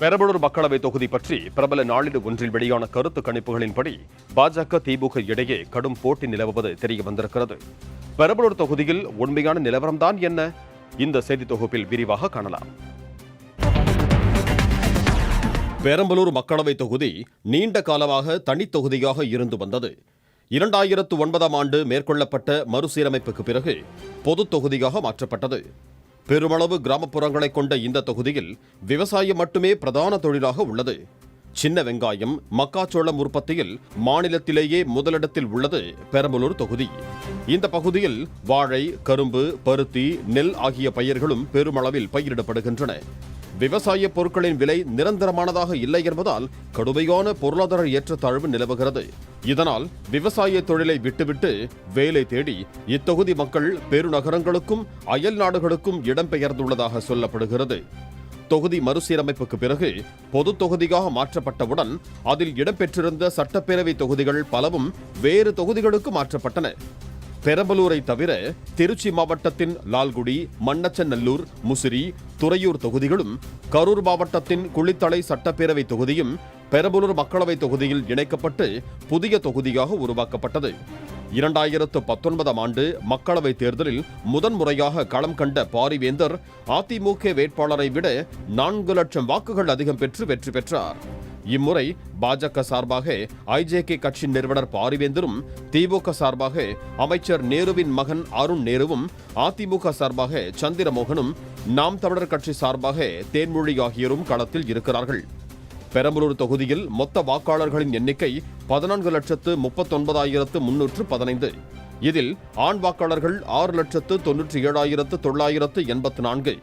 பெரம்பலூர் மக்களவை தொகுதி பற்றி பிரபல நாளிதழ் ஒன்றில் வெளியான கருத்து கணிப்புகளின்படி பாஜக திமுக இடையே கடும் போட்டி நிலவுவது தெரிய வந்திருக்கிறது. பெரம்பலூர் தொகுதியில் உண்மையான நிலவரம்தான் என்ன? இந்த செய்தி தொகுப்பில் விரிவாக காணலாம். பெரம்பலூர் மக்களவை தொகுதி நீண்ட காலமாக தனித்தொகுதியாக இருந்து வந்தது. 2009ஆம் ஆண்டு மேற்கொள்ளப்பட்ட மறுசீரமைப்புக்கு பிறகு பொது தொகுதியாக மாற்றப்பட்டது. பெருமளவு கிராமப்புறங்களை கொண்ட இந்த தொகுதியில் விவசாயம் மட்டுமே பிரதான தொழிலாக உள்ளது. சின்ன வெங்காயம், மக்காச்சோளம் உற்பத்தியில் மாநிலத்திலேயே முதலிடத்தில் உள்ளது பெரம்பலூர் தொகுதி. இந்த பகுதியில் வாழை, கரும்பு, பருத்தி, நெல் ஆகிய பயிர்களும் பெருமளவில் பயிரிடப்படுகின்றன. விவசாய பொருட்களின் விலை நிரந்தரமானதாக இல்லை என்பதால் கடுமையான பொருளாதார ஏற்றத்தாழ்வு நிலவுகிறது. இதனால் விவசாய தொழிலை விட்டுவிட்டு வேலை தேடி இத்தொகுதி மக்கள் பெருநகரங்களுக்கும் அயல் நாடுகளுக்கும் இடம்பெயர்ந்துள்ளதாக சொல்லப்படுகிறது. தொகுதி மறுசீரமைப்புக்கு பிறகு பொது தொகுதியாக மாற்றப்பட்டவுடன் அதில் இடம்பெற்றிருந்த சட்டப்பேரவை தொகுதிகள் பலவும் வேறு தொகுதிகளுக்கு மாற்றப்பட்டன. பெரம்பலூரை தவிர திருச்சி மாவட்டத்தின் லால்குடி, மண்ணச்சநல்லூர், முசிறி, துறையூர் தொகுதிகளும், கரூர் மாவட்டத்தின் குளித்தலை சட்டப்பேரவை தொகுதியும் பெரம்பலூர் மக்களவை தொகுதியில் இணைக்கப்பட்டு புதிய தொகுதியாக உருவாக்கப்பட்டது. 2019ஆம் ஆண்டு மக்களவை தேர்தலில் முதன்முறையாக களம் கண்ட பாரிவேந்தர் அதிமுக வேட்பாளரை விட 4 லட்சம் வாக்குகள் அதிகம் பெற்று வெற்றி பெற்றார். இம்முறை பாஜக சார்பாக ஐஜேகே கட்சி நிறுவனர் பாரிவேந்தரும், திமுக சார்பாக அமைச்சர் நேருவின் மகன் அருண் நேருவும், அதிமுக சார்பாக சந்திரமோகனும், நாம் தமிழர் கட்சி சார்பாக தேன்மொழி ஆகியோரும் களத்தில் இருக்கிறார்கள். பெரம்பலூர் தொகுதியில் மொத்த வாக்காளர்களின் எண்ணிக்கை 14,39,315. இதில் ஆண் வாக்காளர்கள் 6,97,984,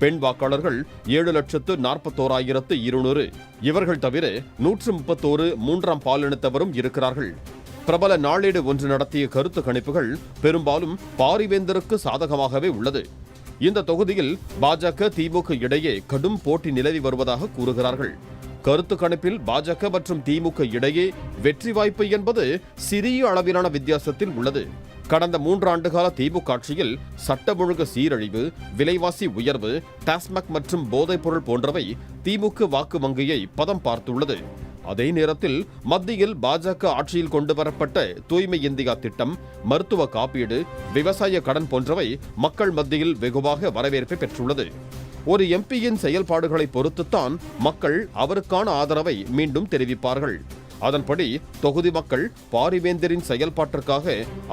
பெண் வாக்காளர்கள் 7,41,200. இவர்கள் தவிர 131 மூன்றாம் பாலினத்தவரும் இருக்கிறார்கள். பிரபல நாளேடு ஒன்று நடத்திய கருத்து கணிப்புகள் பெரும்பாலும் பாரிவேந்தருக்கு சாதகமாகவே உள்ளது. இந்த தொகுதியில் பாஜக திமுக இடையே கடும் போட்டி நிலவி வருவதாக கூறுகிறார்கள். கருத்து கணிப்பில் பாஜக மற்றும் திமுக இடையே வெற்றி வாய்ப்பு என்பது சிறிய அளவிலான வித்தியாசத்தில் உள்ளது. கடந்த 3 ஆண்டுகால திமுக ஆட்சியில் சட்ட ஒழுங்கு சீரழிவு, விலைவாசி உயர்வு, டாஸ்மாக் மற்றும் போதைப்பொருள் போன்றவை திமுக வாக்கு வங்கியை பதம் பார்த்துள்ளது. அதே நேரத்தில் மத்தியில் பாஜக ஆட்சியில் கொண்டு வரப்பட்ட தூய்மை இந்தியா திட்டம், மருத்துவ காப்பீடு, விவசாய கடன் போன்றவை மக்கள் மத்தியில் வெகுவாக வரவேற்பை பெற்றுள்ளது. ஒரு எம்பியின் செயல்பாடுகளை பொறுத்துத்தான் மக்கள் அவருக்கான ஆதரவை மீண்டும் தெரிவிப்பார்கள். அதன்படி தொகுதி மக்கள் பாரிவேந்தரின் செயல்பாட்டிற்காக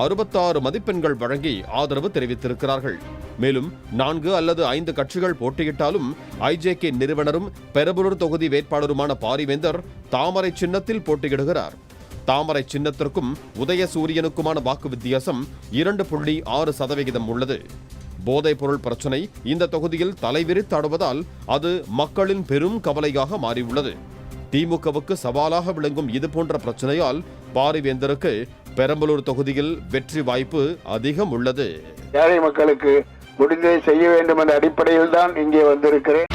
66 மதிப்பெண்கள் வழங்கி ஆதரவு தெரிவித்திருக்கிறார்கள். மேலும் 4 அல்லது 5 கட்சிகள் போட்டியிட்டாலும் ஐஜேகே நிறுவனரும் பெரம்பலூர் தொகுதி வேட்பாளருமான பாரிவேந்தர் தாமரை சின்னத்தில் போட்டியிடுகிறார். தாமரை சின்னத்திற்கும் உதயசூரியனுக்குமான வாக்கு வித்தியாசம் 2.6% உள்ளது. போதைப் பொருள் பிரச்சினை இந்த தொகுதியில் தலைவிரித்தாடுவதால் அது மக்களின் பெரும் கவலையாக மாறியுள்ளது. திமுகவுக்கு சவாலாக விளங்கும் இதுபோன்ற பிரச்சனையால் பாரிவேந்தருக்கு பெரம்பலூர் தொகுதியில் வெற்றி வாய்ப்பு அதிகம் உள்ளது. ஏழை மக்களுக்கு முடிந்ததை செய்ய வேண்டும் என்ற அடிப்படையில் தான் இங்கே வந்திருக்கிறேன்.